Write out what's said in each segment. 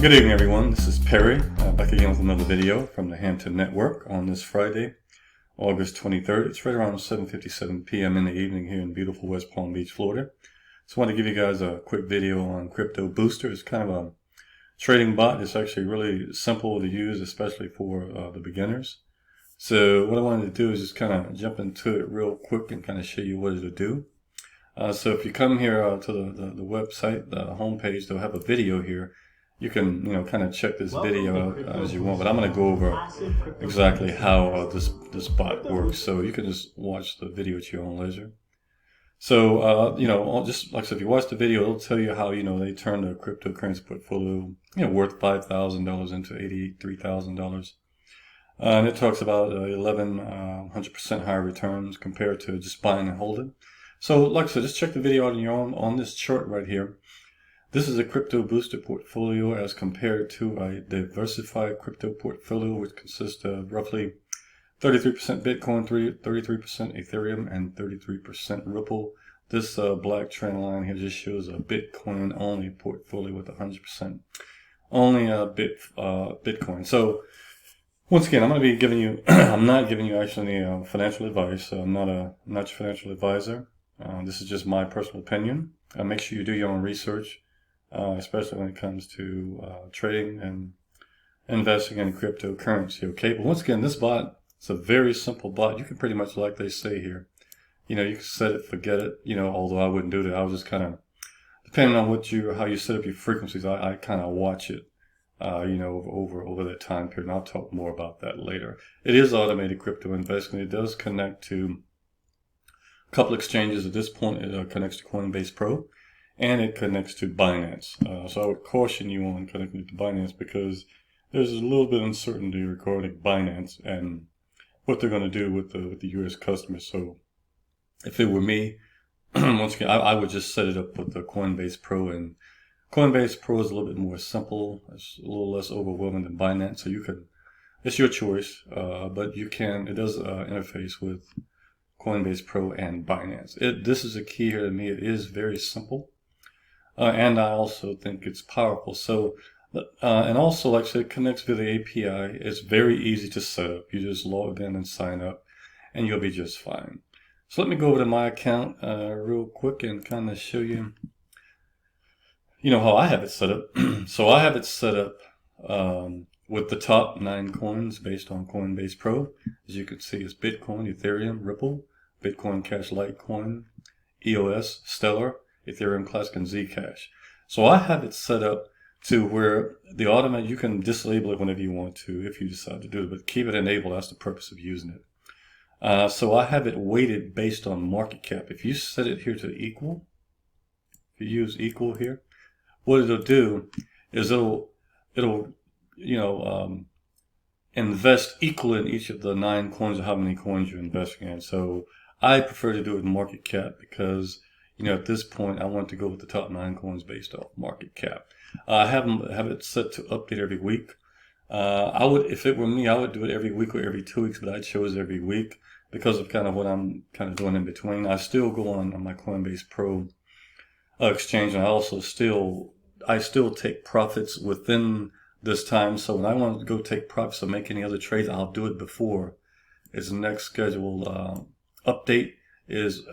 Good evening, everyone. This is Perry, back again with another video from the Hampton Network on this Friday, August 23rd. It's right around 7:57 p.m. in the evening here in beautiful West Palm Beach, Florida. Just wanted to give you guys a quick video on Crypto Booster. It's kind of a trading bot. It's actually really simple to use, especially for the beginners. So what I wanted to do is just kind of jump into it real quick and kind of show you what it'll do. So if you come here to the website, the homepage, they'll have a video here. You can, kind of check this video out as you want, but I'm going to go over exactly how this bot works. So you can just watch the video at your own leisure. So, just like I said, if you watch the video, it'll tell you how, they turn the cryptocurrency portfolio, worth $5,000 into $83,000. And it talks about 100% higher returns compared to just buying and holding. So, like I said, just check the video out on your own on this chart right here. This is a crypto booster portfolio as compared to a diversified crypto portfolio, which consists of roughly 33% Bitcoin, 33% Ethereum, and 33% Ripple. This black trend line here just shows a Bitcoin only portfolio with 100% only Bitcoin. So once again, I'm going to be giving you, I'm not giving you actually any financial advice. I'm not your financial advisor. This is just my personal opinion. Make sure you do your own research. Especially when it comes to trading and investing in cryptocurrency, okay? But once again, this bot, it's a very simple bot. You can pretty much, like they say here, you can set it, forget it, although I wouldn't do that. I was just kind of, depending on how you set up your frequencies, I kind of watch it, over that time period. And I'll talk more about that later. It is automated crypto investing. It does connect to a couple exchanges. At this point, it connects to Coinbase Pro. And it connects to Binance. So I would caution you on connecting to Binance because there's a little bit of uncertainty regarding Binance and what they're going to do with the U.S. customers. So if it were me, once again, I would just set it up with the Coinbase Pro. And Coinbase Pro is a little bit more simple. It's a little less overwhelming than Binance. So it's your choice. But it does interface with Coinbase Pro and Binance. This is a key here to me. It is very simple. And I also think it's powerful. So, and also, like I said, it connects via the API. It's very easy to set up. You just log in and sign up, and you'll be just fine. So let me go over to my account real quick and kind of show you, how I have it set up. So I have it set up with the top 9 coins based on Coinbase Pro. As you can see, it's Bitcoin, Ethereum, Ripple, Bitcoin Cash Litecoin, EOS, Stellar, Ethereum Classic, and Zcash. So I have it set up to where you can disable it whenever you want to if you decide to do it, but keep it enabled. That's the purpose of using it. So I have it weighted based on market cap. If you set it here to equal, if you use equal here, what it'll do is it'll invest equal in each of the 9 coins or how many coins you're investing in. So I prefer to do it in market cap because at this point, I want to go with the top 9 coins based off market cap. I have it set to update every week. If it were me, I would do it every week or every 2 weeks, but I chose every week because of kind of what I'm kind of doing in between. I still go on my Coinbase Pro exchange, and I still take profits within this time. So when I want to go take profits or make any other trades, I'll do it before its next scheduled update is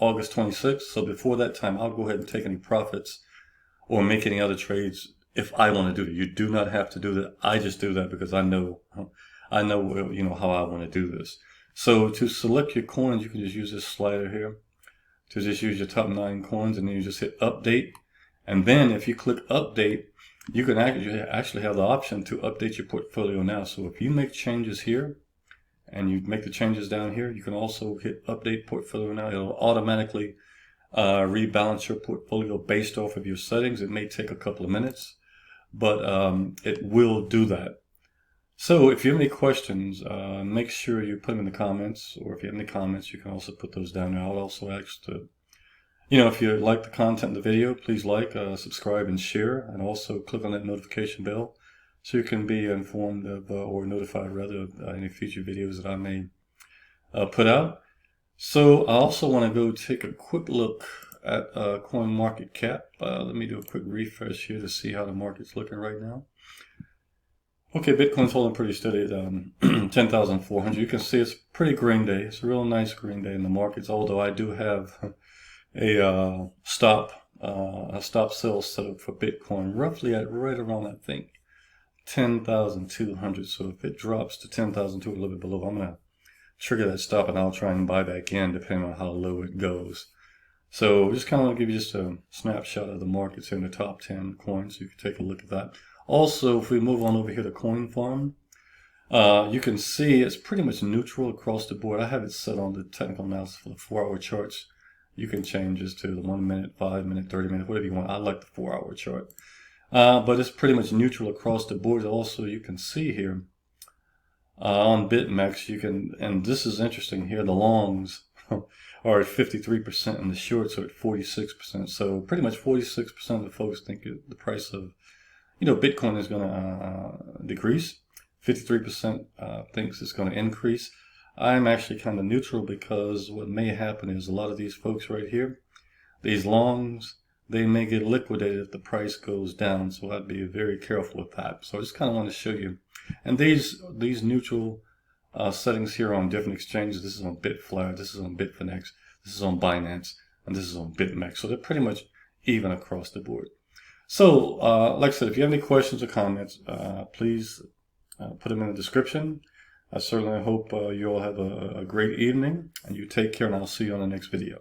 August 26th. So before that time, I'll go ahead and take any profits or make any other trades if I want to do it. You do not have to do that. I just do that because I know how I want to do this. So to select your coins, you can just use this slider here to just use your top 9 coins, and then you just hit update. And then if you click update, you can actually have the option to update your portfolio now. So if you make changes here, and you make the changes down here, you can also hit update portfolio now. It'll automatically rebalance your portfolio based off of your settings. It may take a couple of minutes, but it will do that. So if you have any questions, make sure you put them in the comments, or if you have any comments, you can also put those down there. I'll also ask to, if you like the content of the video, please like, subscribe, and share, and also click on that notification bell so you can be informed of, or notified rather, of any future videos that I may put out. So I also want to go take a quick look at coin market cap. Let me do a quick refresh here to see how the market's looking right now. Okay, Bitcoin's holding pretty steady at 10,400. You can see it's a pretty green day. It's a real nice green day in the markets, although I do have a stop sell set up for Bitcoin roughly at right around, I think, 10,200. So if it drops to 10,200, a little bit below, I'm going to trigger that stop and I'll try and buy back in depending on how low it goes. So just kind of want to give you just a snapshot of the markets here in the top 10 coins. You can take a look at that. Also, if we move on over here to Coin Farm, you can see it's pretty much neutral across the board. I have it set on the technical analysis for the 4-hour charts. You can change this to the 1 minute, 5 minute, 30 minute, whatever you want. I like the 4-hour chart. But it's pretty much neutral across the board. Also, you can see here on BitMEX, and this is interesting here, the longs are at 53% and the shorts are at 46%. So pretty much 46% of the folks think the price of Bitcoin is going to decrease. 53% thinks it's going to increase. I'm actually kind of neutral because what may happen is a lot of these folks right here, these longs, they may get liquidated if the price goes down. So I'd be very careful with that. So I just kind of want to show you. And these neutral settings here on different exchanges, this is on Bitflyer, this is on Bitfinex, this is on Binance, and this is on BitMEX. So they're pretty much even across the board. So, like I said, if you have any questions or comments, please put them in the description. I certainly hope you all have a great evening, and you take care, and I'll see you on the next video.